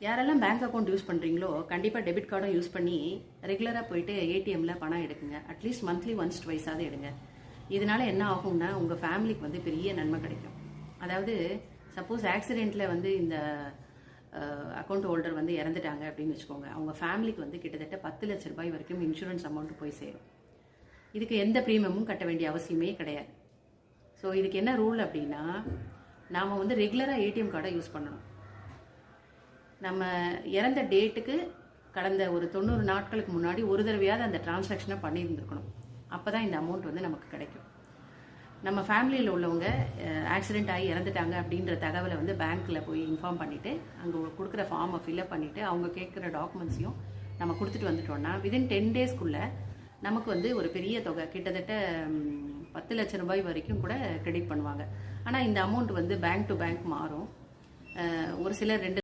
யாரெல்லாம் bank account use பண்ணுறீங்களோ கண்டிப்பாக டெபிட் கார்டும் யூஸ் பண்ணி ரெகுலராக போயிட்டு ஏடிஎம்மில் பணம் எடுக்குங்க. அட்லீஸ்ட் மந்த்லி ஒன்ஸ் ட்வைஸாவது எடுங்க. இதனால என்ன ஆகும்னா உங்கள் ஃபேமிலிக்கு வந்து பெரிய நன்மை கிடைக்கும். அதாவது சப்போஸ் ஆக்சிடெண்ட்டில் வந்து இந்த அக்கௌண்ட் ஹோல்டர் வந்து இறந்துட்டாங்க அப்படின்னு வச்சுக்கோங்க, அவங்க ஃபேமிலிக்கு வந்து கிட்டத்தட்ட 10 லட்ச ரூபாய் வரைக்கும் இன்சூரன்ஸ் அமௌண்ட் போய் சேரும். இதுக்கு எந்த ப்ரீமியமும் கட்ட வேண்டிய அவசியமே கிடையாது. ஸோ இதுக்கு என்ன ரூல் அப்படின்னா, நாம் வந்து ரெகுலராக ஏடிஎம் கார்டை யூஸ் பண்ணணும். நம்ம இறந்த டேட்டுக்கு கடந்த ஒரு 90 நாட்களுக்கு முன்னாடி ஒரு தடவையாவது அந்த டிரான்சாக்ஷனை பண்ணியிருந்துருக்கணும். அப்போ தான் இந்த அமௌண்ட் வந்து நமக்கு கிடைக்கும். நம்ம ஃபேமிலியில் உள்ளவங்க ஆக்சிடென்ட் ஆகி இறந்துட்டாங்க அப்படின்ற தகவலை வந்து பேங்க்கில் போய் இன்ஃபார்ம் பண்ணிவிட்டு அங்கே கொடுக்குற ஃபார்மை ஃபில்அப் பண்ணிவிட்டு அவங்க கேட்குற டாக்குமெண்ட்ஸையும் நம்ம கொடுத்துட்டு வந்துட்டோம்னா விதின் 10 டேஸ்க்குள்ளே நமக்கு வந்து ஒரு பெரிய தொகை கிட்டத்தட்ட 10 லட்ச ரூபாய் வரைக்கும் கூட கிரெடிட் பண்ணுவாங்க. ஆனால் இந்த அமௌண்ட் வந்து பேங்க் டு பேங்க் மாறும். ஒரு சிலர் 2